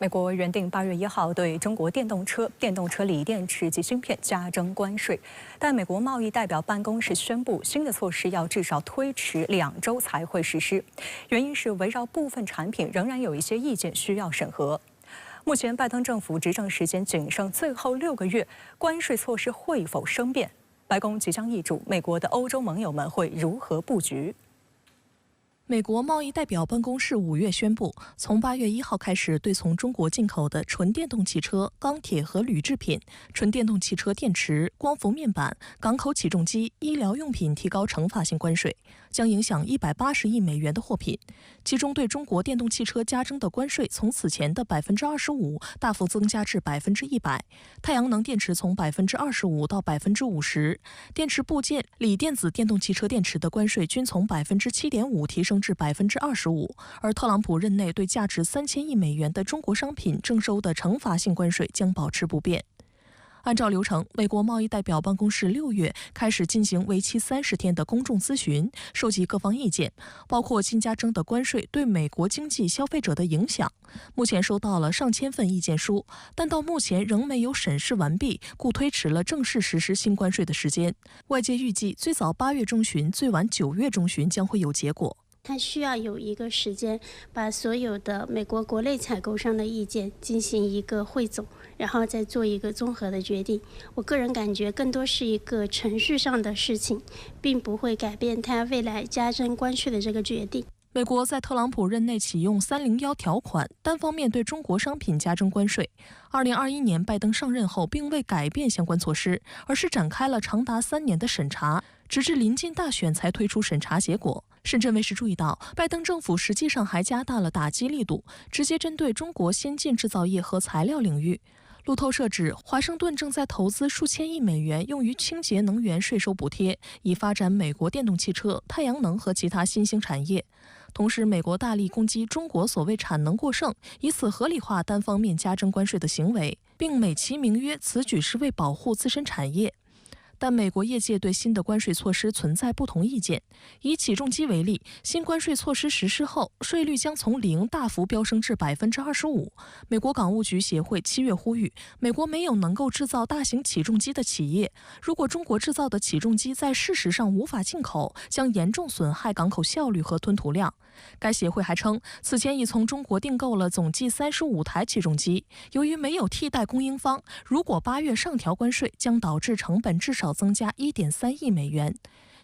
美国原定8月1号对中国电动车锂电池及芯片加征关税，但美国贸易代表办公室宣布，新的措施要至少推迟2周才会实施。原因是围绕部分产品仍然有一些意见需要审核。目前拜登政府执政时间仅剩最后6个月，关税措施会否生变？白宫即将易主，美国的欧洲盟友们会如何布局？美国贸易代表办公室5月宣布，从8月1号开始，对从中国进口的纯电动汽车、钢铁和铝制品、纯电动汽车电池、光伏面板、港口起重机、医疗用品提高惩罚性关税，将影响180亿美元的货品。其中对中国电动汽车加征的关税从此前的25%大幅增加至100%，太阳能电池从25%到50%，电池部件、锂电子电动汽车电池的关税均从7.5%提升至25%，而特朗普任内对价值3000亿美元的中国商品征收的惩罚性关税将保持不变。按照流程，美国贸易代表办公室6月开始进行为期30天的公众咨询，收集各方意见，包括新加征的关税对美国经济消费者的影响。目前收到了上千份意见书，但到目前仍没有审视完毕，故推迟了正式实施新关税的时间。外界预计最早8月中旬，最晚9月中旬将会有结果。它需要有一个时间，把所有的美国国内采购商的意见进行一个汇总，然后再做一个综合的决定。我个人感觉更多是一个程序上的事情，并不会改变它未来加征关税的这个决定。美国在特朗普任内启用301条款，单方面对中国商品加征关税。2021年拜登上任后，并未改变相关措施，而是展开了长达3年的审查，直至临近大选才推出审查结果。深圳卫视注意到，拜登政府实际上还加大了打击力度，直接针对中国先进制造业和材料领域。路透社指，华盛顿正在投资数千亿美元用于清洁能源税收补贴，以发展美国电动汽车、太阳能和其他新兴产业。同时，美国大力攻击中国所谓产能过剩，以此合理化单方面加征关税的行为，并美其名曰此举是为保护自身产业。但美国业界对新的关税措施存在不同意见。以起重机为例，新关税措施实施后，税率将从0大幅飙升至25%。美国港务局协会7月呼吁，美国没有能够制造大型起重机的企业，如果中国制造的起重机在事实上无法进口，将严重损害港口效率和吞吐量。该协会还称，此前已从中国订购了总计35台起重机，由于没有替代供应方，如果8月上调关税，将导致成本至少增加1.3亿美元。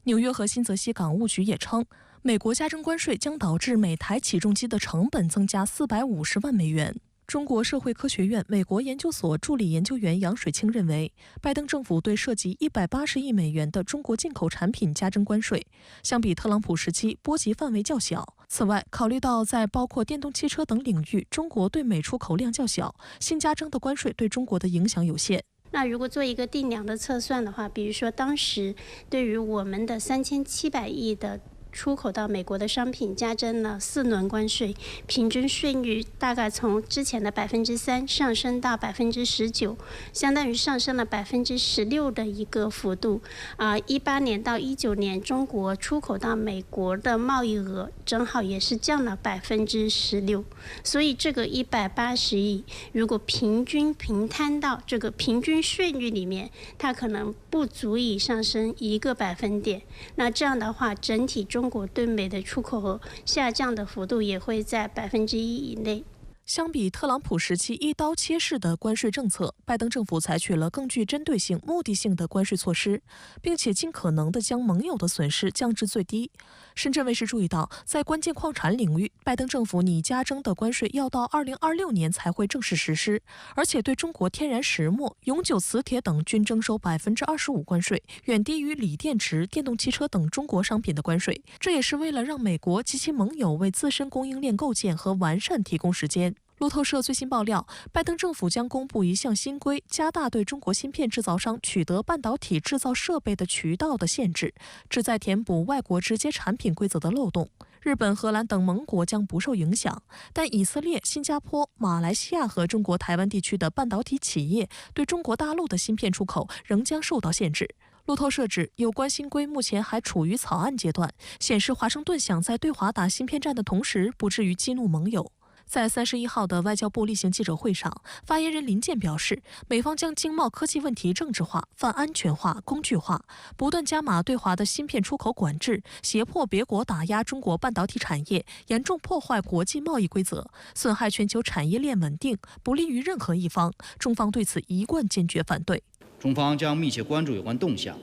纽约和新泽西港务局也称，美国加征关税将导致每台起重机的成本增加450万美元。中国社会科学院美国研究所助理研究员杨水清认为，拜登政府对涉及180亿美元的中国进口产品加征关税，相比特朗普时期波及范围较小。此外，考虑到在包括电动汽车等领域，中国对美出口量较小，新加征的关税对中国的影响有限。那如果做一个定量的测算的话，比如说当时对于我们的3700亿的出口到美国的商品加征了4轮关税，平均税率大概从之前的3%上升到19%，相当于上升了16%的一个幅度。18年到19年，中国出口到美国的贸易额正好也是降了16%，所以这个180亿如果平均平摊到这个平均税率里面，它可能不足以上升1个百分点。那这样的话，整体中国对美的出口额下降的幅度也会在1%以内。相比特朗普时期一刀切式的关税政策，拜登政府采取了更具针对性、目的性的关税措施，并且尽可能地将盟友的损失降至最低。深圳卫视注意到，在关键矿产领域，拜登政府拟加征的关税要到2026年才会正式实施，而且对中国天然石墨、永久磁铁等均征收25%关税，远低于锂电池、电动汽车等中国商品的关税。这也是为了让美国及其盟友为自身供应链构建和完善提供时间。路透社最新爆料，拜登政府将公布一项新规，加大对中国芯片制造商取得半导体制造设备的渠道的限制，旨在填补外国直接产品规则的漏洞。日本、荷兰等盟国将不受影响，但以色列、新加坡、马来西亚和中国台湾地区的半导体企业对中国大陆的芯片出口仍将受到限制。路透社指，有关新规目前还处于草案阶段，显示华盛顿想在对华打芯片战的同时，不至于激怒盟友。在31号的外交部例行记者会上，发言人林健表示，美方将经贸科技问题政治化、泛安全化、工具化，不断加码对华的芯片出口管制，胁迫别国打压中国半导体产业，严重破坏国际贸易规则，损害全球产业链稳定，不利于任何一方。中方对此一贯坚决反对。中方将密切关注有关动向，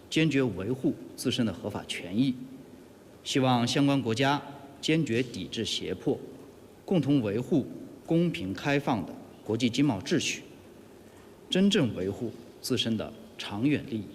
坚决维护自身的合法权益，希望相关国家坚决抵制胁迫，共同维护公平开放的国际经贸秩序，真正维护自身的长远利益。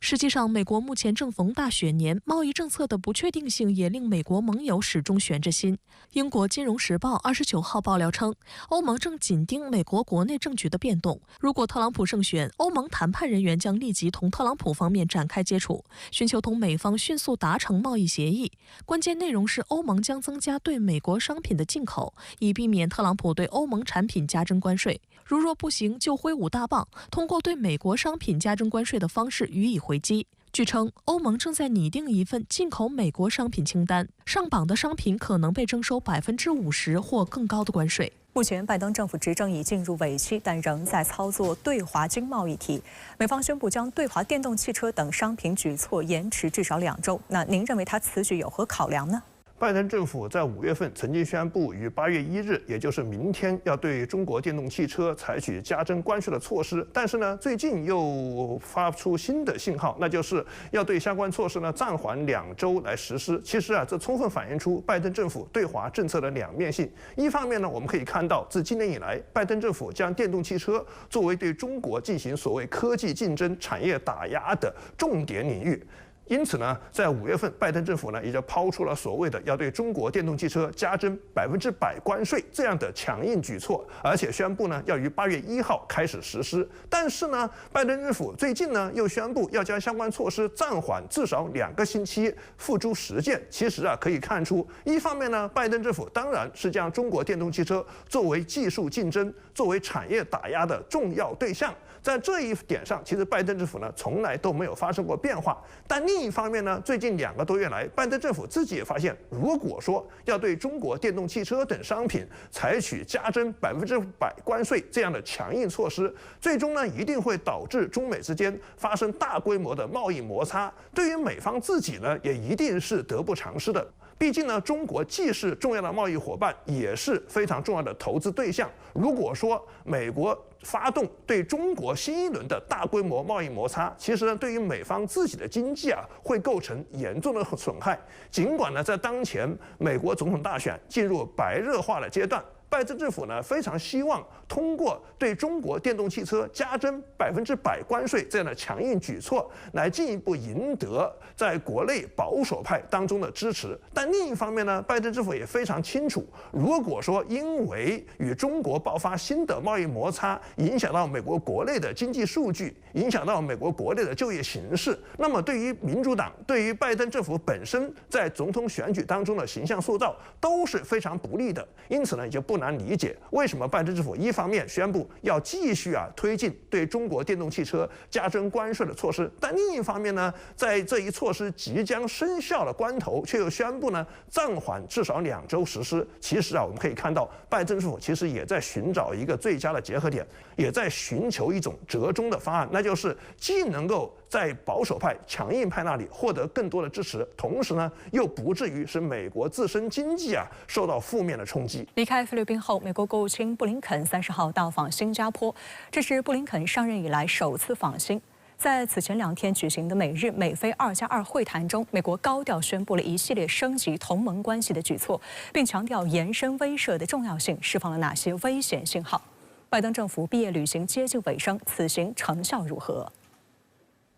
实际上，美国目前正逢大选年，贸易政策的不确定性也令美国盟友始终悬着心。英国《金融时报》29号爆料称，欧盟正紧盯美国国内政局的变动。如果特朗普胜选，欧盟谈判人员将立即同特朗普方面展开接触，寻求同美方迅速达成贸易协议。关键内容是，欧盟将增加对美国商品的进口，以避免特朗普对欧盟产品加征关税。如若不行，就挥舞大棒，通过对美国商品加征关税的方式予以回击。据称，欧盟正在拟定一份进口美国商品清单，上榜的商品可能被征收50%或更高的关税。目前，拜登政府执政已进入尾期，但仍在操作对华经贸议题。美方宣布将对华电动汽车等商品举措延迟至少2周。那您认为他此举有何考量呢？拜登政府在5月份曾经宣布，于8月1日，也就是明天，要对中国电动汽车采取加征关税的措施。但是呢，最近又发出新的信号，那就是要对相关措施呢暂缓2周来实施。其实啊，这充分反映出拜登政府对华政策的两面性。一方面呢，我们可以看到，自今年以来，拜登政府将电动汽车作为对中国进行所谓科技竞争、产业打压的重点领域。因此呢，在5月份，拜登政府呢也就抛出了所谓的要对中国电动汽车加征100%关税这样的强硬举措，而且宣布呢要于8月1号开始实施。但是呢，拜登政府最近呢又宣布要将相关措施暂缓至少2个星期付诸实践。其实啊，可以看出，一方面呢，拜登政府当然是将中国电动汽车作为技术竞争、作为产业打压的重要对象。在这一点上，其实拜登政府呢从来都没有发生过变化。但另一方面呢，最近2个多月来，拜登政府自己也发现，如果说要对中国电动汽车等商品采取加征100%关税这样的强硬措施，最终呢一定会导致中美之间发生大规模的贸易摩擦。对于美方自己呢，也一定是得不偿失的。毕竟呢，中国既是重要的贸易伙伴，也是非常重要的投资对象。如果说美国发动对中国新一轮的大规模贸易摩擦，其实呢，对于美方自己的经济啊，会构成严重的损害。尽管呢，在当前美国总统大选进入白热化的阶段，拜登政府呢非常希望通过对中国电动汽车加征100%关税这样的强硬举措，来进一步赢得在国内保守派当中的支持。但另一方面呢，拜登政府也非常清楚，如果说因为与中国爆发新的贸易摩擦，影响到美国国内的经济数据，影响到美国国内的就业形势，那么对于民主党，对于拜登政府本身在总统选举当中的形象塑造都是非常不利的。因此呢，也就不难理解为什么拜登政府一方面宣布要继续推进对中国电动汽车加征关税的措施，但另一方面呢，在这一措施即将生效的关头，却又宣布呢暂缓至少2周实施。其实啊，我们可以看到，拜登政府其实也在寻找一个最佳的结合点，也在寻求一种折中的方案，那就是既能够在保守派、强硬派那里获得更多的支持，同时呢，又不至于使美国自身经济受到负面的冲击。离开菲律宾后，美国国务卿布林肯30号到访新加坡，这是布林肯上任以来首次访新。在此前2天举行的美日美菲2+2会谈中，美国高调宣布了一系列升级同盟关系的举措，并强调延伸威慑的重要性，释放了哪些危险信号？拜登政府毕业旅行接近尾声，此行成效如何？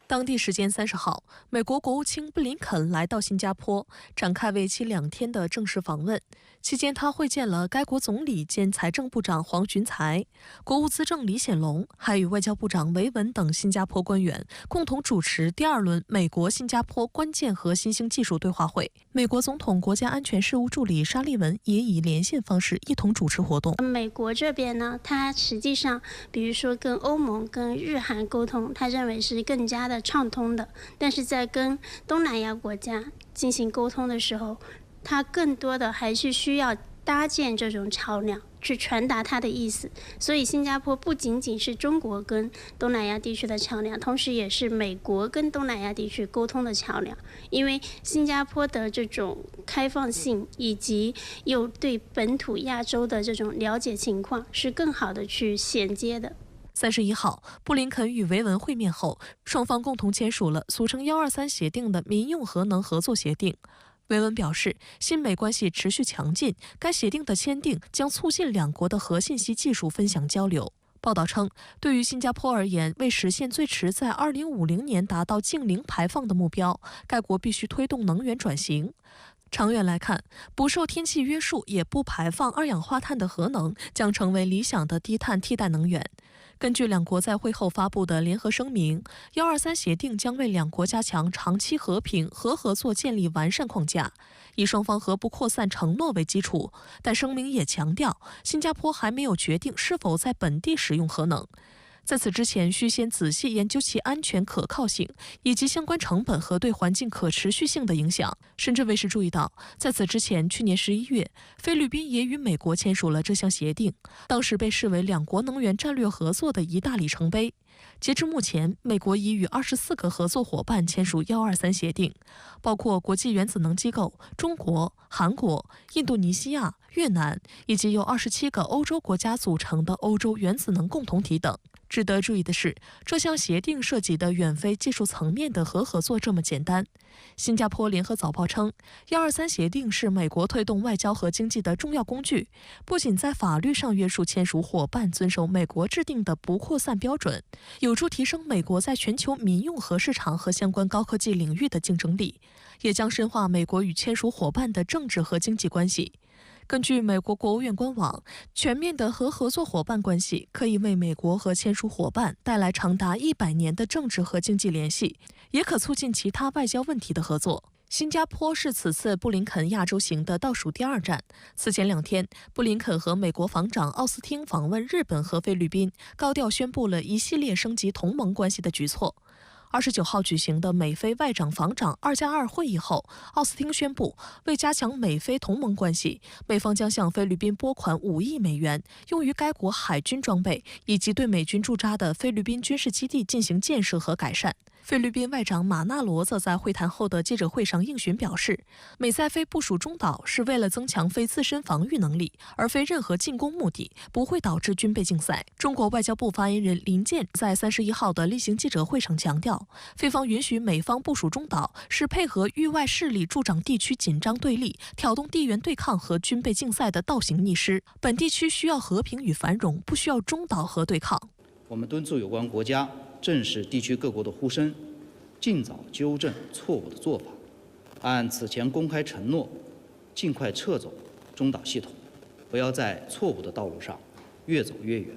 当地时间30号，美国国务卿布林肯来到新加坡，展开为期2天的正式访问。期间，他会见了该国总理兼财政部长黄循财、国务资政李显龙，还与外交部长维文等新加坡官员共同主持第2轮美国新加坡关键和新兴技术对话会。美国总统国家安全事务助理沙利文也以连线方式一同主持活动。美国这边呢，他实际上，比如说跟欧盟、跟日韩沟通，他认为是更加的畅通的，但是在跟东南亚国家进行沟通的时候，它更多的还是需要搭建这种桥梁，去传达它的意思。所以新加坡不仅仅是中国跟东南亚地区的桥梁，同时也是美国跟东南亚地区沟通的桥梁。因为新加坡的这种开放性，以及又对本土亚洲的这种了解情况，是更好的去衔接的。31号，布林肯与维文会面后，双方共同签署了俗称123协定的民用核能合作协定。维文表示，新美关系持续强劲，该协定的签订将促进两国的核信息技术分享交流。报道称，对于新加坡而言，为实现最迟在2050年达到净零排放的目标，该国必须推动能源转型。长远来看，不受天气约束也不排放二氧化碳的核能将成为理想的低碳替代能源。根据两国在会后发布的联合声明，123协定将为两国加强长期和平、核合作建立完善框架，以双方核不扩散承诺为基础。但声明也强调，新加坡还没有决定是否在本地使用核能。在此之前，需先仔细研究其安全可靠性以及相关成本和对环境可持续性的影响。深圳卫视注意到，在此之前，去年11月，菲律宾也与美国签署了这项协定，当时被视为两国能源战略合作的一大里程碑。截至目前，美国已与24个合作伙伴签署123协定，包括国际原子能机构、中国、韩国、印度尼西亚、越南，以及由27个欧洲国家组成的欧洲原子能共同体等。值得注意的是，这项协定涉及的远非技术层面的核合作这么简单。新加坡联合早报称，123协定是美国推动外交和经济的重要工具，不仅在法律上约束签署伙伴遵守美国制定的不扩散标准，有助提升美国在全球民用核市场和相关高科技领域的竞争力，也将深化美国与签署伙伴的政治和经济关系。根据美国国务院官网，全面的核合作伙伴关系可以为美国和签署伙伴带来长达100年的政治和经济联系，也可促进其他外交问题的合作。新加坡是此次布林肯亚洲行的倒数第2站。此前2天，布林肯和美国防长奥斯汀访问日本和菲律宾，高调宣布了一系列升级同盟关系的举措。29号举行的美菲外长防长2+2会议后，奥斯汀宣布，为加强美菲同盟关系，美方将向菲律宾拨款5亿美元，用于该国海军装备以及对美军驻扎的菲律宾军事基地进行建设和改善。菲律宾外长马纳罗则在会谈后的记者会上应询表示，美在菲部署中岛是为了增强菲自身防御能力，而非任何进攻目的，不会导致军备竞赛。中国外交部发言人林健在31号的例行记者会上强调，菲方允许美方部署中岛是配合域外势力助长地区紧张对立、挑动地缘对抗和军备竞赛的倒行逆施。本地区需要和平与繁荣，不需要中岛和对抗。我们敦促有关国家正视地区各国的呼声，尽早纠正错误的做法，按此前公开承诺，尽快撤走中岛系统，不要在错误的道路上越走越远。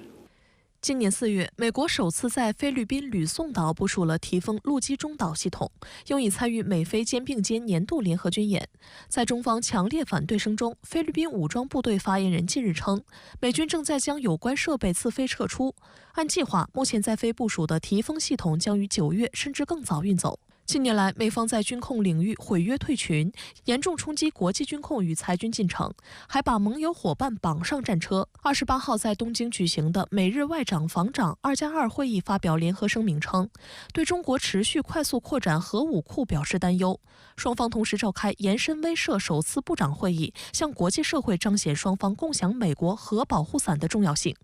今年4月，美国首次在菲律宾吕宋岛部署了提风陆基中岛系统，用以参与美菲肩并肩年度联合军演。在中方强烈反对声中，菲律宾武装部队发言人近日称，美军正在将有关设备自菲撤出。按计划，目前在菲部署的提风系统将于9月甚至更早运走。近年来，美方在军控领域毁约退群，严重冲击国际军控与裁军进程，还把盟友伙伴绑上战车。28号在东京举行的美日外长防长2+2会议发表联合声明称，对中国持续快速扩展核武库表示担忧。双方同时召开延伸威慑首次部长会议，向国际社会彰显双方共享美国核保护伞的重要性。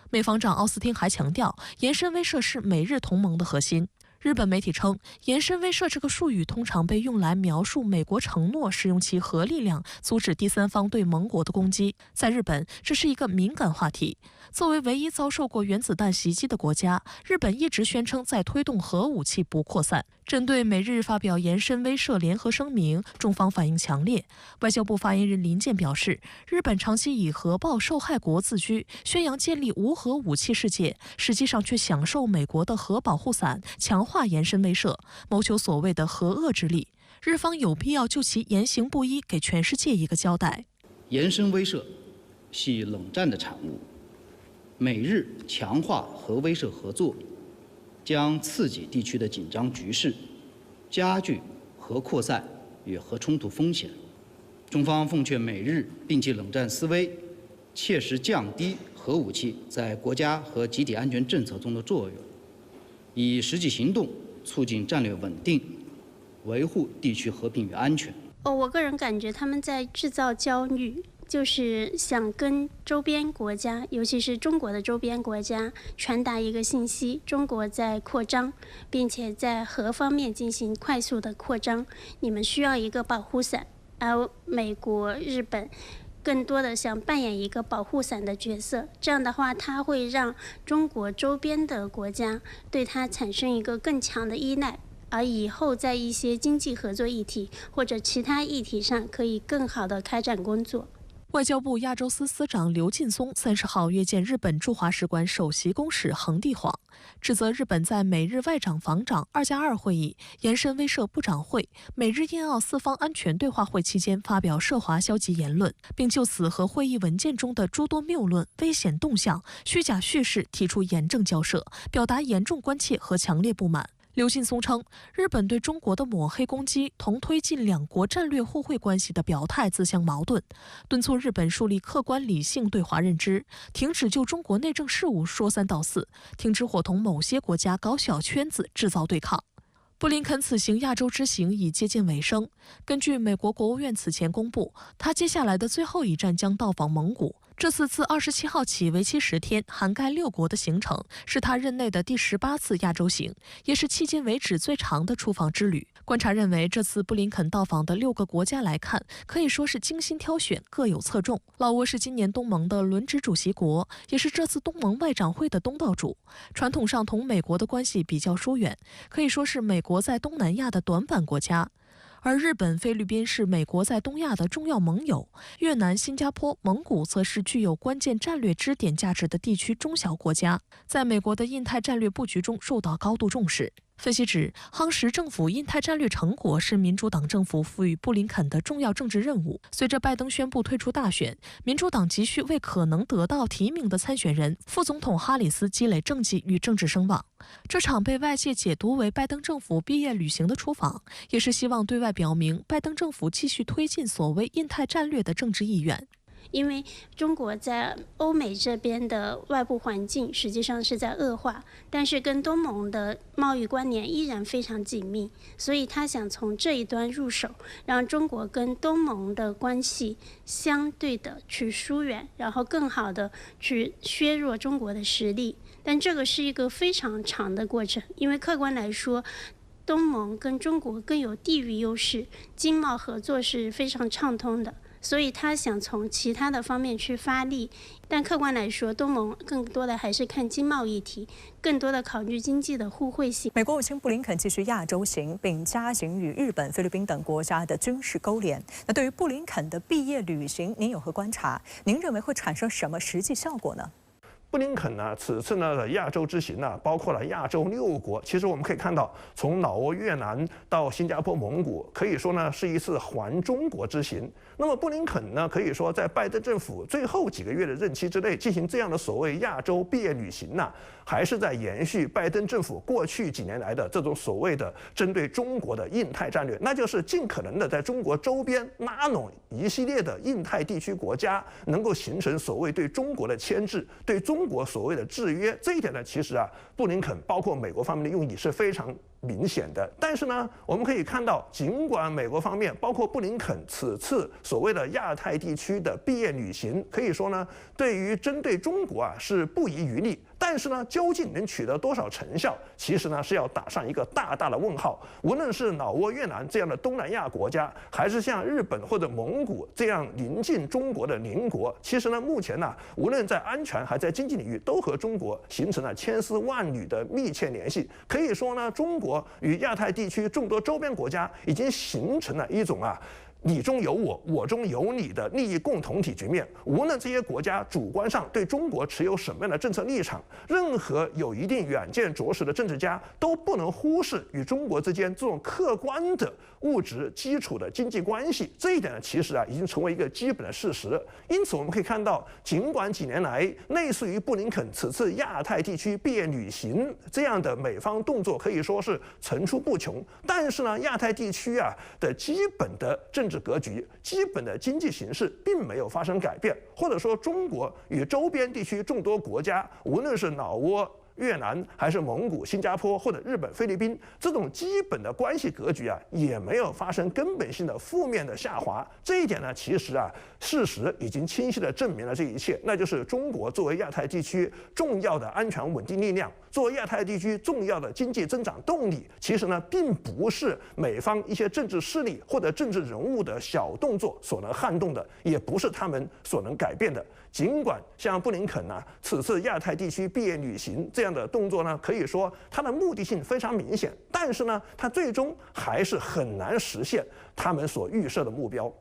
美防长奥斯汀还强调，延伸威慑是美日同盟的核心。日本媒体称，延伸威慑这个术语通常被用来描述美国承诺使用其核力量阻止第三方对盟国的攻击。在日本，这是一个敏感话题。作为唯一遭受过原子弹袭击的国家，日本一直宣称在推动核武器不扩散。针对美日发表延伸威慑联合声明，中方反应强烈。外交部发言人林健表示，日本长期以核爆受害国自居，宣扬建立无核武器世界，实际上却享受美国的核保护伞，强化延伸威慑，谋求所谓的核遏之力。日方有必要就其言行不一给全世界一个交代。延伸威慑系冷战的产物，美日强化核威慑合作，将刺激地区的紧张局势，加剧核扩散与核冲突风险。中方奉劝美日摒弃冷战思维，切实降低核武器在国家和集体安全政策中的作用，以实际行动促进战略稳定，维护地区和平与安全。我个人感觉他们在制造焦虑，就是想跟周边国家，尤其是中国的周边国家传达一个信息：中国在扩张，并且在核方面进行快速的扩张，你们需要一个保护伞。而美国、日本更多的想扮演一个保护伞的角色，这样的话，它会让中国周边的国家对它产生一个更强的依赖。而以后在一些经济合作议题或者其他议题上，可以更好的开展工作。外交部亚洲司司长刘劲松30号约见日本驻华使馆首席公使横地晃，指责日本在美日外长防长2+2会议延伸威慑部长会、美日印澳四方安全对话会期间发表涉华消极言论，并就此和会议文件中的诸多谬论、危险动向、虚假叙事提出严正交涉，表达严重关切和强烈不满。刘劲松称，日本对中国的抹黑攻击同推进两国战略互惠关系的表态自相矛盾，敦促日本树立客观理性对华认知，停止就中国内政事务说三道四，停止伙同某些国家搞小圈子制造对抗。布林肯此行亚洲之行已接近尾声，根据美国国务院此前公布，他接下来的最后一站将到访蒙古。这次自27号起为期10天，涵盖6国的行程，是他任内的第18次亚洲行，也是迄今为止最长的出访之旅。观察认为，这次布林肯到访的6个国家来看，可以说是精心挑选，各有侧重。老挝是今年东盟的轮值主席国，也是这次东盟外长会的东道主，传统上同美国的关系比较疏远，可以说是美国在东南亚的短板国家。而日本、菲律宾是美国在东亚的重要盟友，越南、新加坡、蒙古则是具有关键战略支点价值的地区中小国家，在美国的印太战略布局中受到高度重视。分析指，夯实政府印太战略成果是民主党政府赋予布林肯的重要政治任务。随着拜登宣布退出大选，民主党急需为可能得到提名的参选人副总统哈里斯积累政绩与政治声望。这场被外界解读为拜登政府毕业旅行的出访，也是希望对外表明拜登政府继续推进所谓印太战略的政治意愿。因为中国在欧美这边的外部环境实际上是在恶化，但是跟东盟的贸易关联依然非常紧密，所以他想从这一端入手，让中国跟东盟的关系相对的去疏远，然后更好的去削弱中国的实力。但这个是一个非常长的过程，因为客观来说，东盟跟中国更有地域优势，经贸合作是非常畅通的。所以他想从其他的方面去发力，但客观来说，东盟更多的还是看经贸议题，更多的考虑经济的互惠性。美国务卿布林肯继续亚洲行，并加紧与日本、菲律宾等国家的军事勾连。那对于布林肯的毕业旅行，您有何观察？您认为会产生什么实际效果呢？布林肯呢，此次呢的亚洲之行呢，包括了亚洲6国。其实我们可以看到，从老挝、越南到新加坡、蒙古，可以说呢是一次环中国之行。那么布林肯呢，可以说在拜登政府最后几个月的任期之内进行这样的所谓亚洲毕业旅行呢，还是在延续拜登政府过去几年来的这种所谓的针对中国的印太战略，那就是尽可能的在中国周边拉拢一系列的印太地区国家，能够形成所谓对中国的牵制，对中国所谓的制约。这一点呢，其实布林肯包括美国方面的用意是非常明显的。但是呢，我们可以看到，尽管美国方面包括布林肯此次所谓的亚太地区的毕业旅行，可以说呢，对于针对中国是不遗余力，但是呢，究竟能取得多少成效，其实呢是要打上一个大大的问号。无论是老挝、越南这样的东南亚国家，还是像日本或者蒙古这样临近中国的邻国，其实呢，目前呢，无论在安全还在经济领域，都和中国形成了千丝万缕的密切联系。可以说呢，中国与亚太地区众多周边国家已经形成了一种你中有我，我中有你的利益共同体局面。无论这些国家主观上对中国持有什么样的政策立场，任何有一定远见卓识的政治家都不能忽视与中国之间这种客观的物质基础的经济关系。这一点呢，其实已经成为一个基本的事实。因此，我们可以看到，尽管几年来类似于布林肯此次亚太地区毕业旅行这样的美方动作可以说是层出不穷，但是呢，亚太地区的基本的政政治格局、基本的经济形势并没有发生改变，或者说中国与周边地区众多国家，无论是老挝、越南还是蒙古、新加坡或者日本、菲律宾，这种基本的关系格局啊，也没有发生根本性的负面的下滑。这一点呢，其实啊，事实已经清晰地证明了这一切，那就是中国作为亚太地区重要的安全稳定力量，作为亚太地区重要的经济增长动力，其实呢，并不是美方一些政治势力或者政治人物的小动作所能撼动的，也不是他们所能改变的。尽管像布林肯呢，此次亚太地区毕业旅行这样的动作呢，可以说它的目的性非常明显，但是呢，它最终还是很难实现他们所预设的目标。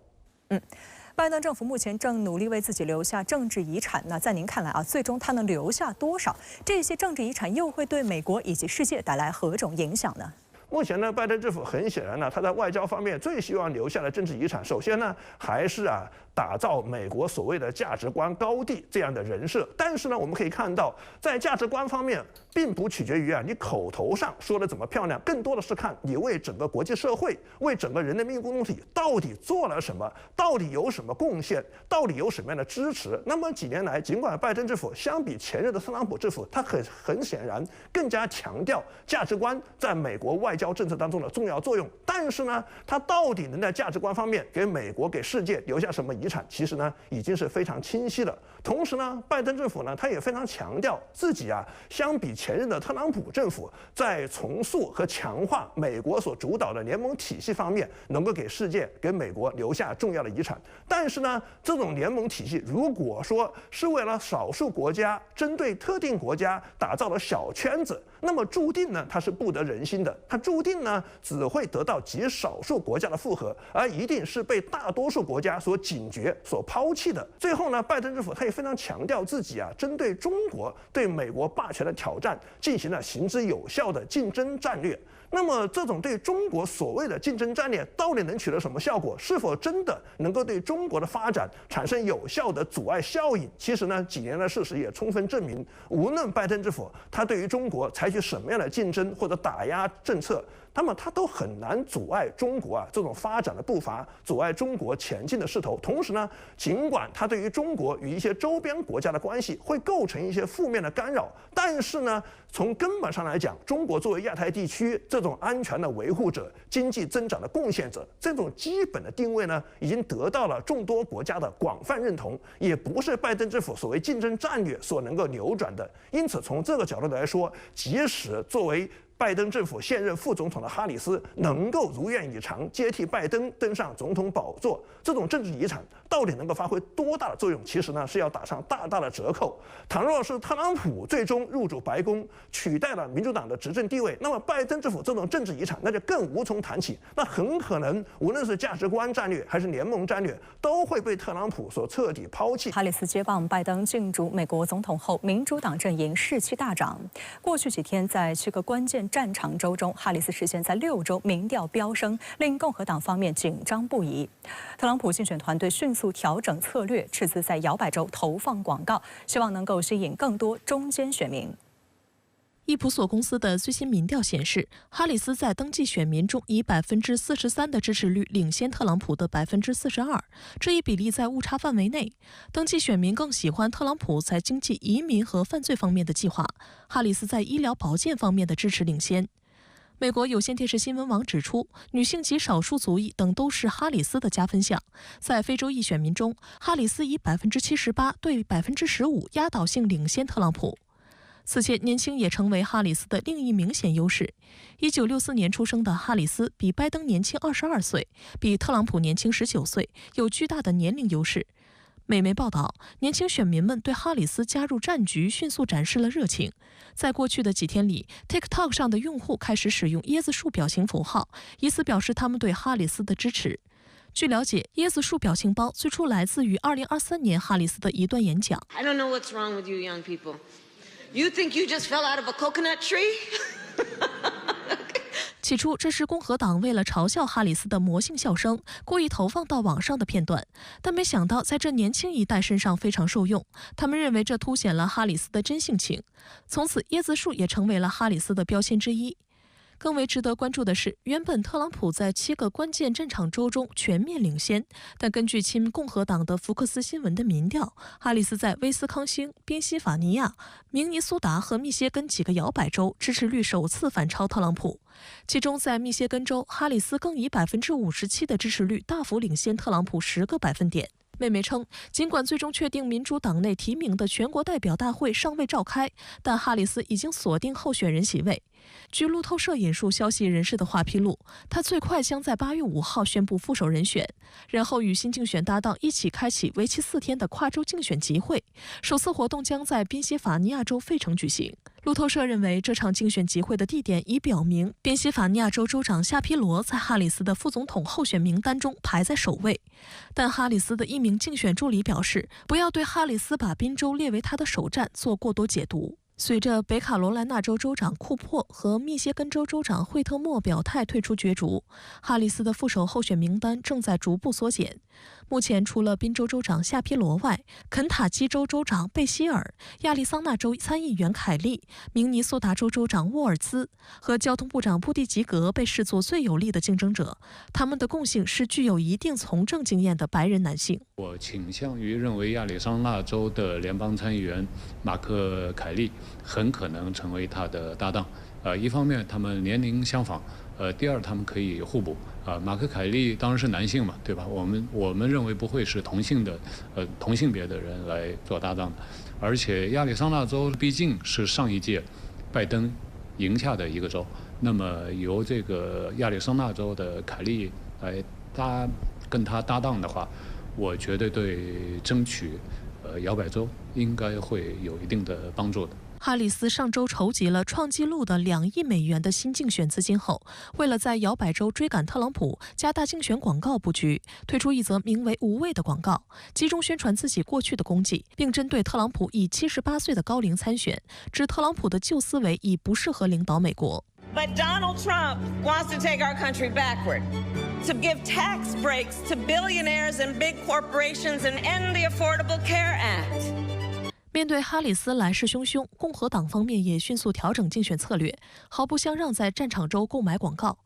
拜登政府目前正努力为自己留下政治遗产。那在您看来啊，最终他能留下多少？这些政治遗产又会对美国以及世界带来何种影响呢？目前呢，拜登政府很显然呢，他在外交方面最希望留下的政治遗产，首先呢，还是打造美国所谓的价值观高地这样的人设。但是呢，我们可以看到，在价值观方面，并不取决于你口头上说的怎么漂亮，更多的是看你为整个国际社会、为整个人的命运共同体到底做了什么，到底有什么贡献，到底有什么样的支持。那么几年来，尽管拜登政府相比前任的特朗普政府，他很显然更加强调价值观在美国外交政策当中的重要作用，但是呢，他到底能在价值观方面给美国、给世界留下什么遗产，其实呢，已经是非常清晰了。同时呢，拜登政府呢，他也非常强调自己相比前任的特朗普政府，在重塑和强化美国所主导的联盟体系方面，能够给世界、给美国留下重要的遗产。但是呢，这种联盟体系如果说是为了少数国家、针对特定国家打造了小圈子，那么注定呢，它是不得人心的，它注定呢，只会得到极少数国家的附和，而一定是被大多数国家所警觉、所抛弃的。最后呢，拜登政府他也非常强调自己针对中国对美国霸权的挑战，进行了行之有效的竞争战略。那么，这种对中国所谓的竞争战略到底能取得什么效果？是否真的能够对中国的发展产生有效的阻碍效应？其实呢，几年的事实也充分证明，无论拜登政府他对于中国采取什么样的竞争或者打压政策，那么它都很难阻碍中国这种发展的步伐，阻碍中国前进的势头。同时呢，尽管它对于中国与一些周边国家的关系会构成一些负面的干扰，但是呢，从根本上来讲，中国作为亚太地区这种安全的维护者、经济增长的贡献者，这种基本的定位呢，已经得到了众多国家的广泛认同，也不是拜登政府所谓竞争战略所能够扭转的。因此，从这个角度来说，即使作为拜登政府现任副总统的哈里斯能够如愿以偿接替拜登登上总统宝座，这种政治遗产到底能够发挥多大的作用？其实呢，是要打上大大的折扣。倘若是特朗普最终入主白宫，取代了民主党的执政地位，那么拜登政府这种政治遗产那就更无从谈起。那很可能无论是价值观战略还是联盟战略，都会被特朗普所彻底抛弃。哈里斯接棒拜登竞逐美国总统后，民主党阵营士气大涨。过去几天，在7个关键战场州中，哈里斯实现在6州民调飙升，令共和党方面紧张不已。特朗普竞选团队迅速调整策略，斥资在摇摆州投放广告，希望能够吸引更多中间选民。易普索公司的最新民调显示，哈里斯在登记选民中以43%的支持率领先特朗普的42%，这一比例在误差范围内。登记选民更喜欢特朗普在经济、移民和犯罪方面的计划，哈里斯在医疗保健方面的支持领先。美国有线电视新闻网指出，女性及少数族裔等都是哈里斯的加分项。在非洲裔选民中，哈里斯以78%对15%压倒性领先特朗普。此前，年轻也成为哈里斯的另一明显优势。1964年出生的哈里斯比拜登年轻22岁，比特朗普年轻19岁，有巨大的年龄优势。美媒报道，年轻选民们对哈里斯加入战局迅速展示了热情。在过去的几天里 ，TikTok 上的用户开始使用椰子树表情符号，以此表示他们对哈里斯的支持。据了解，椰子树表情包最初来自于2023年哈里斯的一段演讲。I don't know what's wrong with you young people. You think you just fell out of a coconut tree? 起初，这是共和党为了嘲笑哈里斯的魔性笑声，故意投放到网上的片段，但没想到在这年轻一代身上非常受用。他们认为这凸显了哈里斯的真性情。从此，椰子树也成为了哈里斯的标签之一。更为值得关注的是，原本特朗普在7个关键战场州中全面领先，但根据亲共和党的福克斯新闻的民调，哈里斯在威斯康星、宾夕法尼亚、明尼苏达和密歇根几个摇摆州支持率首次反超特朗普。其中，在密歇根州，哈里斯更以57%的支持率大幅领先特朗普10个百分点。妹妹称，尽管最终确定民主党内提名的全国代表大会尚未召开，但哈里斯已经锁定候选人席位。据路透社引述消息人士的话披露，他最快将在8月5号宣布副手人选，然后与新竞选搭档一起开启为期4天的跨州竞选集会。首次活动将在宾夕法尼亚州费城举行。路透社认为，这场竞选集会的地点已表明，宾夕法尼亚州州长夏皮罗在哈里斯的副总统候选名单中排在首位。但哈里斯的一名竞选助理表示，不要对哈里斯把宾州列为他的首战做过多解读。随着北卡罗来纳州州长库珀和密歇根州州长惠特莫表态退出角逐，哈里斯的副手候选名单正在逐步缩减。目前，除了宾州州长夏皮罗外，肯塔基州州长贝希尔、亚利桑那州参议员凯利、明尼苏达州州长沃尔兹和交通部长布蒂吉格被视作最有力的竞争者。他们的共性是具有一定从政经验的白人男性。我倾向于认为亚利桑那州的联邦参议员马克·凯利很可能成为他的搭档。一方面他们年龄相仿，第二他们可以互补。马克·凯利当然是男性嘛，对吧？我们认为不会是同性别的人来做搭档的。而且亚利桑那州毕竟是上一届拜登赢下的一个州，那么由这个亚利桑那州的凯利来跟他搭档的话，我觉得对争取摇摆州应该会有一定的帮助的。哈里斯上周筹集了创纪录的2亿美元的新竞选资金后，为了在摇摆州追赶特朗普，加大竞选广告布局，推出一则名为“无畏”的广告，集中宣传自己过去的功绩，并针对特朗普以78岁的高龄参选，指特朗普的旧思维已不适合领导美国。But Donald Trump wants to take our country backward, to give tax breaks to billionaires and big corporations and end the Affordable Care Act. 面对哈里斯来势汹汹，共和党方面也迅速调整竞选策略，毫不相让在战场州购买广告。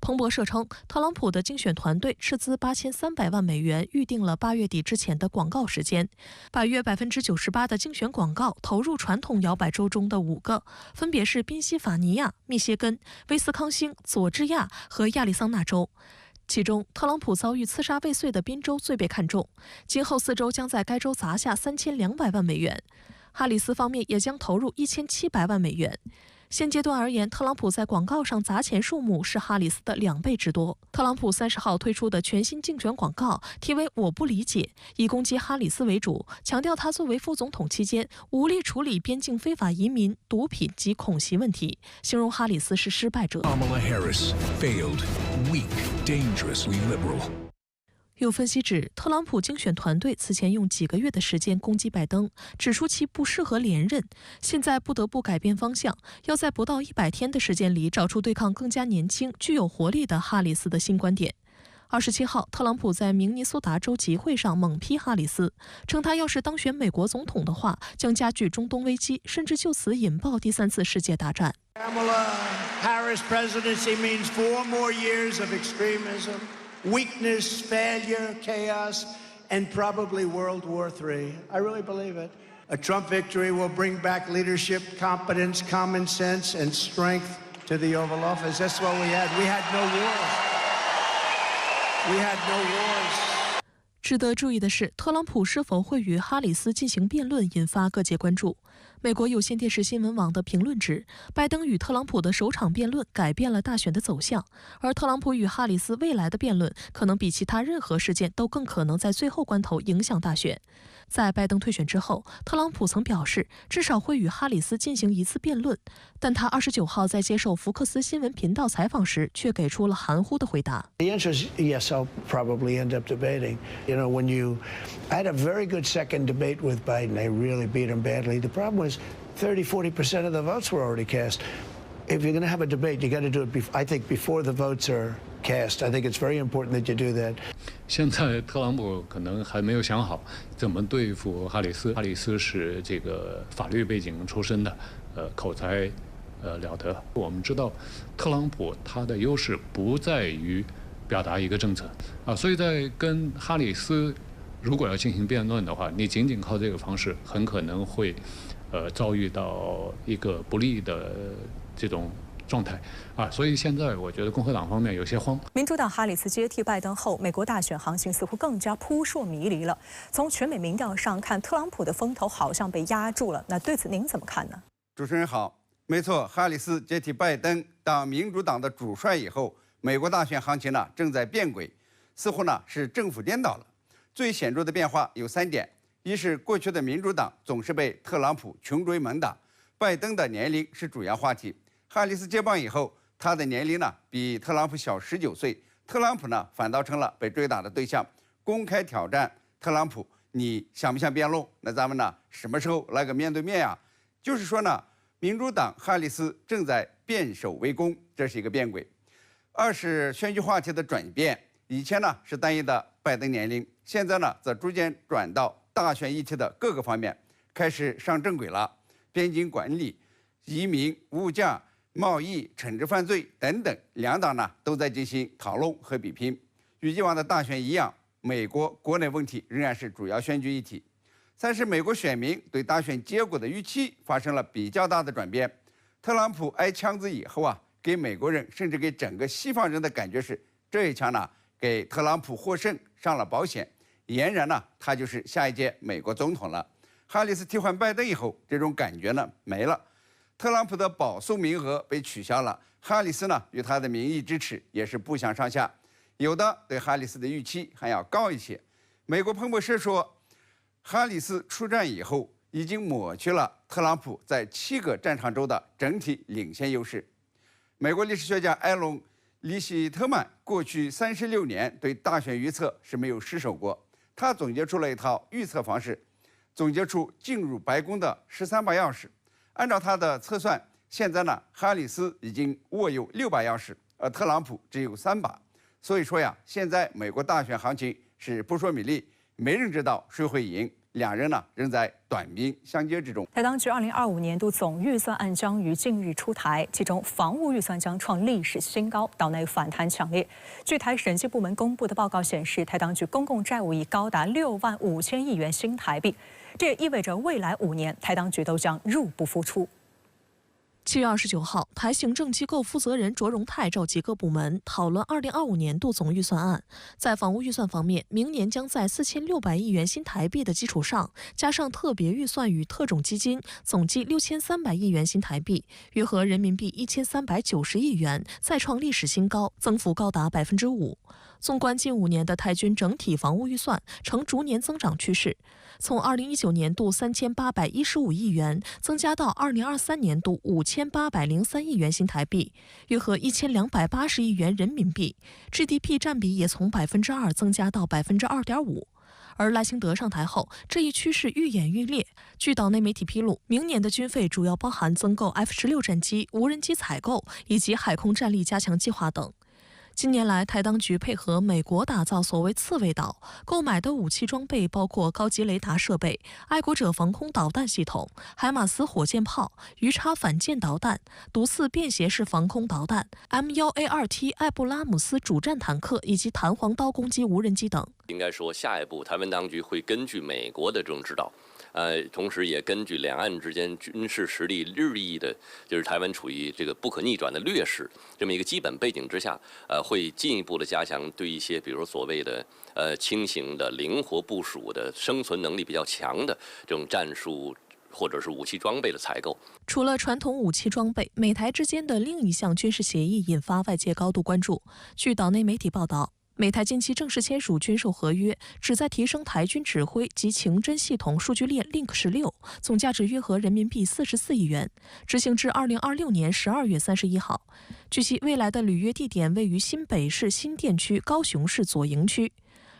彭博社称，特朗普的竞选团队斥资8300万美元预定了8月底之前的广告时间，把约98%的竞选广告投入传统摇摆州中的5个，分别是宾夕法尼亚、密歇根、威斯康星、佐治亚和亚利桑那州。其中，特朗普遭遇刺杀未遂的宾州最被看重，今后4州将在该州砸下3200万美元。哈里斯方面也将投入1700万美元。现阶段而言，特朗普在广告上砸钱数目是哈里斯的2倍之多。特朗普30号推出的全新竞选广告题为“我不理解”，以攻击哈里斯为主，强调他作为副总统期间无力处理边境非法移民、毒品及恐袭问题，形容哈里斯是失败者。有分析指，特朗普竞选团队此前用几个月的时间攻击拜登，指出其不适合连任，现在不得不改变方向，要在不到100天的时间里找出对抗更加年轻、具有活力的哈里斯的新观点。27号，特朗普在明尼苏达州集会上猛批哈里斯，称他要是当选美国总统的话，将加剧中东危机，甚至就此引爆第3次世界大战。Kamala Harris presidency means 4 more years of extremism.Weakness, failure, chaos, and probably World War III. I really believe it. A Trump victory will bring back leadership, competence, common sense, and strength to the Oval Office. That's what we had. We had no wars. We had no wars.值得注意的是，特朗普是否会与哈里斯进行辩论，引发各界关注。美国有线电视新闻网的评论指，拜登与特朗普的首场辩论改变了大选的走向，而特朗普与哈里斯未来的辩论可能比其他任何事件都更可能在最后关头影响大选。在拜登退选之后，特朗普曾表示至少会与哈里斯进行1次辩论，但他29号在接受福克斯新闻频道采访时却给出了含糊的回答。The answer is yes, I'll probably end up debating. You know, I had a very good second debate with Biden. I really beat him badly. The problem was 30-40% of the votes were already cast. If you're going to have a debate, you got to do it, I think, before the votes are cast. I think it's very important that you do that. 现在特朗普可能还没有想好怎么对付哈里斯。哈里斯是这个法律背景出身的，口才了得。我们知道，特朗普他的优势不在于表达一个政策所以在跟哈里斯如果要进行辩论的话，你仅仅靠这个方式，很可能会遭遇到一个不利的这种状态所以现在我觉得共和党方面有些慌。民主党哈里斯接替拜登后，美国大选行情似乎更加扑朔迷离了。从全美民调上看，特朗普的风头好像被压住了。那对此您怎么看呢？主持人好，没错，哈里斯接替拜登当民主党的主帅以后，美国大选行情呢正在变轨，似乎呢是政府颠倒了。最显著的变化有3点：一是过去的民主党总是被特朗普穷追猛打，拜登的年龄是主要话题。哈里斯接棒以后，他的年龄呢比特朗普小19岁，特朗普呢反倒成了被追打的对象，公开挑战特朗普，你想不想辩论？那咱们呢什么时候来个面对面呀？就是说呢，民主党哈里斯正在变守为攻，这是一个变轨。二是选举话题的转变，以前呢是单一的拜登年龄，现在呢则逐渐转到大选议题的各个方面，开始上正轨了。边境管理、移民、物价、贸易、惩治犯罪等等，两党呢都在进行讨论和比拼。与以往的大选一样，美国国内问题仍然是主要选举议题。三是美国选民对大选结果的预期发生了比较大的转变。特朗普挨枪子以后给美国人甚至给整个西方人的感觉是，这一枪呢给特朗普获胜上了保险，俨然呢他就是下一届美国总统了。哈里斯替换拜登以后，这种感觉呢没了。特朗普的保送名额被取消了，哈里斯呢与他的民意支持也是不相上下，有的对哈里斯的预期还要高一些。美国彭博社说，哈里斯出战以后已经抹去了特朗普在7个战场州的整体领先优势。美国历史学家艾隆·利希特曼过去36年对大选预测是没有失手过，他总结出了一套预测方式，总结出进入白宫的13把钥匙。按照他的测算，现在呢，哈里斯已经握有6把钥匙，而特朗普只有3把。所以说呀，现在美国大选行情是扑朔迷离，没人知道谁会赢，两人呢仍在短兵相接之中。台当局2025年度总预算案将于近日出台，其中防务预算将创历史新高，岛内反弹强烈。据台审计部门公布的报告显示，台当局公共债务已高达6万5千亿元新台币，这也意味着未来5年台当局都将入不敷出。7月29号，台行政机构负责人卓荣泰召集各部门讨论2025年度总预算案。在防务预算方面，明年将在4600亿元新台币的基础上，加上特别预算与特种基金，总计6300亿元新台币，约合人民币1390亿元，再创历史新高，增幅高达5%。纵观近5年的台军整体防务预算呈逐年增长趋势，从2019年度3815亿元增加到2023年度5803亿元新台币，约合1280亿元人民币 ，GDP 占比也从2%增加到2.5%。而赖清德上台后，这一趋势愈演愈烈。据岛内媒体披露，明年的军费主要包含增购 F-16战机、无人机采购以及海空战力加强计划等。近年来，台当局配合美国打造所谓刺猬岛，购买的武器装备包括高级雷达设备、爱国者防空导弹系统、海马斯火箭炮、鱼叉反舰导弹、毒刺便携式防空导弹、M1A2T 艾布拉姆斯主战坦克以及弹簧刀攻击无人机等。应该说，下一步台湾当局会根据美国的这种指导。同时也根据两岸之间军事实力日益的，就是台湾处于这个不可逆转的劣势这么一个基本背景之下，会进一步的加强对一些比如所谓的轻型的、灵活部署的、生存能力比较强的这种战术或者是武器装备的采购。除了传统武器装备，美台之间的另一项军事协议引发外界高度关注。据岛内媒体报道，美台近期正式签署军售合约，旨在提升台军指挥及情侦系统数据链 Link 16，总价值约合人民币44亿元，执行至2026年12月31号。据悉，未来的履约地点位于新北市新店区、高雄市左营区。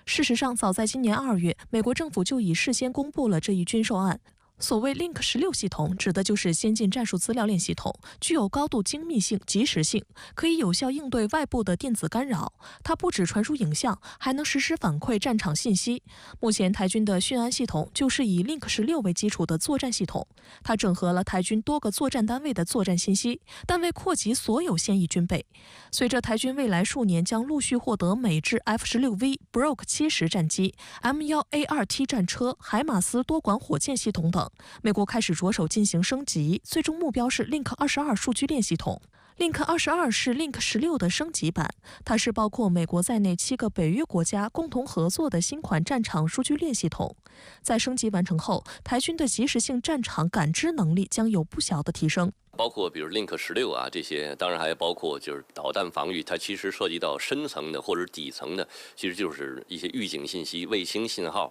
事实上，早在今年2月，美国政府就已事先公布了这一军售案。所谓 Link 16系统，指的就是先进战术资料链系统，具有高度精密性、及时性，可以有效应对外部的电子干扰。它不只传输影像，还能实时反馈战场信息。目前台军的讯安系统就是以 Link 16为基础的作战系统，它整合了台军多个作战单位的作战信息，但未扩及所有现役军备。随着台军未来数年将陆续获得美制 F-16V、Block 70战机、M1A2T 战车、海马斯多管火箭系统等，美国开始着手进行升级，最终目标是 Link 22数据链系统。Link 22是 Link 16的升级版，它是包括美国在内7个北约国家共同合作的新款战场数据链系统。在升级完成后，台军的即时性战场感知能力将有不小的提升。包括比如 Link 16啊这些，当然还包括就是导弹防御，它其实涉及到深层的或者底层的，其实就是一些预警信息、卫星信号，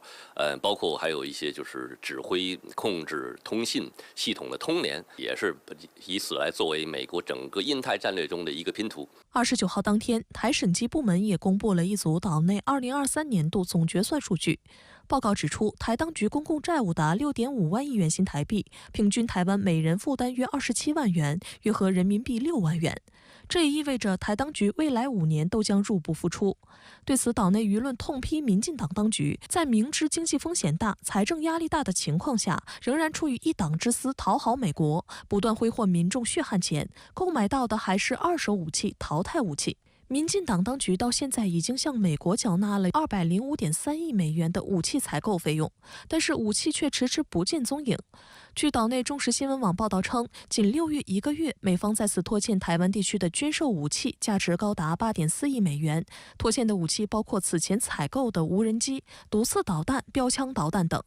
包括还有一些就是指挥、控制、通信系统的通联，也是以此来作为美国整个印太战略中的一个拼图。29号当天，台审计部门也公布了一组岛内2023年度总决算数据。报告指出，台当局公共债务达6.5万亿元新台币，平均台湾每人负担约27万元，约合人民币6万元。这也意味着台当局未来5年都将入不敷出。对此，岛内舆论痛批民进党当局在明知经济风险大、财政压力大的情况下，仍然出于一党之私讨好美国，不断挥霍民众血汗钱，购买到的还是二手武器、淘汰武器。民进党当局到现在已经向美国缴纳了205.3亿美元的武器采购费用，但是武器却迟迟不见踪影。据岛内中时新闻网报道称，仅6月1个月，美方再次拖欠台湾地区的军售武器价值高达8.4亿美元。拖欠的武器包括此前采购的无人机、毒刺导弹、标枪导弹等，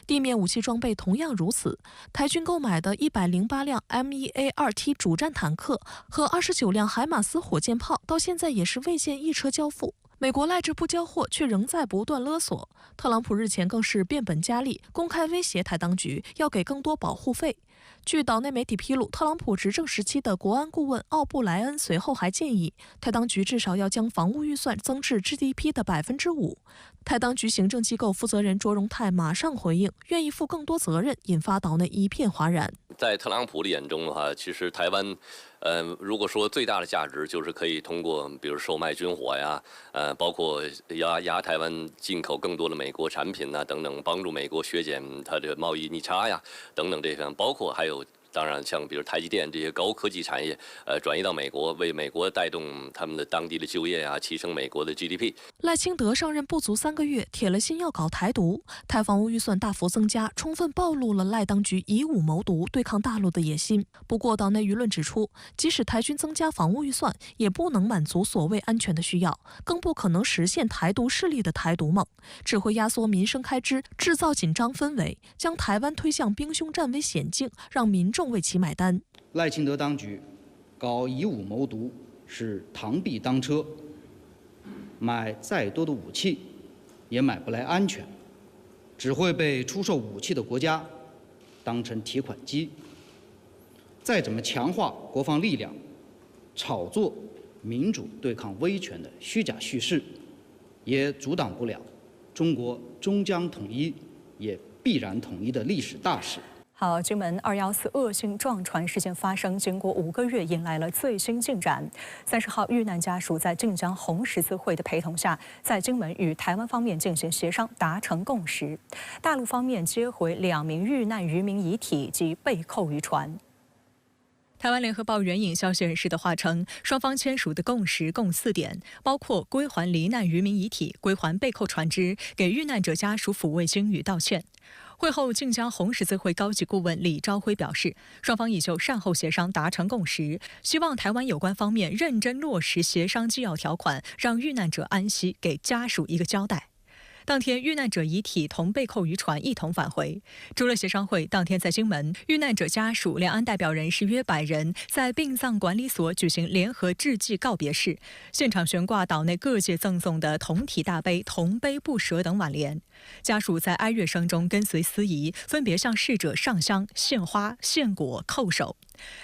地面武器装备同样如此。台军购买的108辆 M1A2T 主战坦克和29辆海马斯火箭炮，到现在也是未见一车交付。美国赖着不交货，却仍在不断勒索。特朗普日前更是变本加厉，公开威胁台当局要给更多保护费。据岛内媒体披露，特朗普执政时期的国安顾问奥布莱恩随后还建议，台当局至少要将防务预算增至 GDP 的5%。台当局行政机构负责人卓荣泰马上回应，愿意负更多责任，引发岛内一片哗然。在特朗普的眼中的话，其实台湾，如果说最大的价值就是可以通过，比如售卖军火呀，包括压台湾进口更多的美国产品呐等等，帮助美国削减它的贸易逆差呀等等这方面，包括还有。当然，像比如台积电这些高科技产业，转移到美国，为美国带动他们的当地的就业啊，提升美国的 GDP。赖清德上任不足3个月，铁了心要搞台独，台防务预算大幅增加，充分暴露了赖当局以武谋独对抗大陆的野心。不过，岛内舆论指出，即使台军增加防务预算，也不能满足所谓安全的需要，更不可能实现台独势力的台独梦，只会压缩民生开支，制造紧张氛围，将台湾推向兵凶战危险境，让民众为其买单。赖清德当局搞以武谋独，是螳臂当车，买再多的武器也买不来安全，只会被出售武器的国家当成提款机。再怎么强化国防力量，炒作民主对抗威权的虚假叙事，也阻挡不了中国终将统一，也必然统一的历史大势。好，金门214恶性撞船事件发生，经过5个月，迎来了最新进展。30号，遇难家属在晋江红十字会的陪同下，在金门与台湾方面进行协商，达成共识。大陆方面接回2名遇难渔民遗体及被扣渔船。台湾联合报援引消息人士的话称，双方签署的共识共4点，包括归还罹难渔民遗体、归还被扣船只、给遇难者家属抚慰金与道歉。会后，晋江红十字会高级顾问李朝辉表示，双方已就善后协商达成共识，希望台湾有关方面认真落实协商纪要条款，让遇难者安息，给家属一个交代。当天，遇难者遗体同被扣渔船一同返回。除了协商会，当天在金门，遇难者家属、两岸代表人士约100人，在殡葬管理所举行联合致祭告别式，现场悬挂岛内各界赠送的同体大碑、同悲不舍等挽联。家属在哀乐声中跟随司仪，分别向逝者上香、献花、献果、叩首。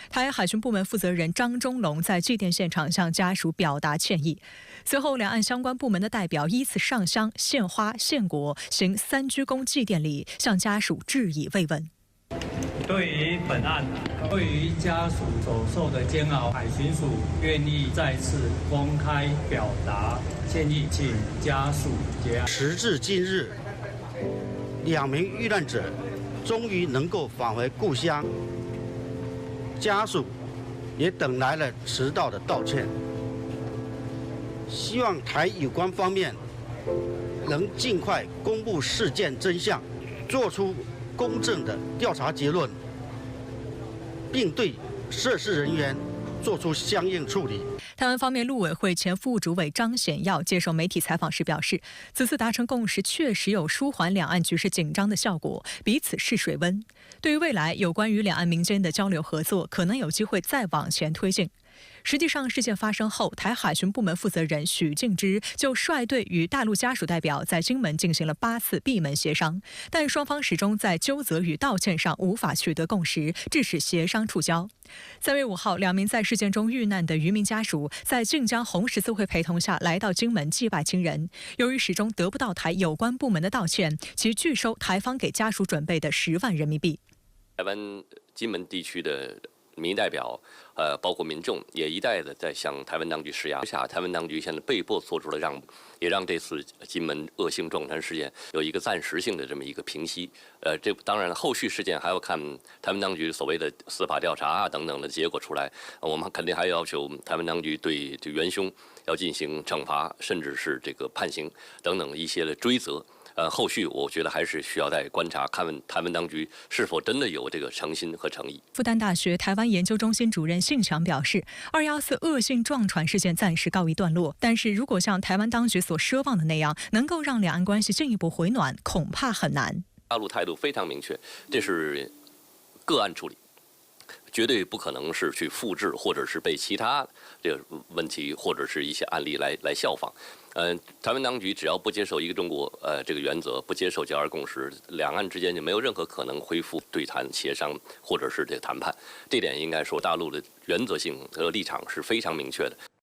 台海军部门负责人张忠龙在祭奠现场向家属表达歉意。随后，两岸相关部门的代表依次上香、献花、献果，行3鞠躬祭奠礼，向家属致以慰问。对于本案，对于家属所受的煎熬，海巡署愿意再次公开表达歉意，请家属节哀。时至今日，2名遇难者终于能够返回故乡，家属也等来了迟到的道歉。希望台有关方面能尽快公布事件真相，做出公正的调查结论，并对涉事人员做出相应处理。台湾方面陆委会前副主委张显耀接受媒体采访时表示，此次达成共识确实有舒缓两岸局势紧张的效果，彼此试水温。对于未来有关于两岸民间的交流合作，可能有机会再往前推进。实际上，事件发生后，台海巡部门负责人许敬之就率队与大陆家属代表在金门进行了8次闭门协商，但双方始终在纠责与道歉上无法取得共识，致使协商触礁。3月5号，2名在事件中遇难的渔民家属在晋江红十字会陪同下来到金门祭拜亲人。由于始终得不到台有关部门的道歉，其拒收台方给家属准备的10万人民币。台湾金门地区的民意代表，包括民众也一再的在向台湾当局施压下，台湾当局现在被迫做出了让步，也让这次金门恶性撞船事件有一个暂时性的这么一个平息。这当然后续事件还要看台湾当局所谓的司法调查啊等等的结果出来，我们肯定还要求台湾当局对这元凶要进行惩罚，甚至是这个判刑等等一些的追责。后续我觉得还是需要再观察，看问台湾当局是否真的有这个诚心和诚意。复旦大学台湾研究中心主任信强表示，214恶性撞船事件暂时告一段落，但是如果像台湾当局所奢望的那样，能够让两岸关系进一步回暖，恐怕很难。大陆态度非常明确，这是个案处理，绝对不可能是去复制或者是被其他这个问题或者是一些案例来效仿。台湾当局只要不接受一个中国这个原则，不接受九二共识，两岸之间就没有任何可能恢复对谈、协商或者是这个谈判。这点应该说大陆的原则性和立场是非常明确的。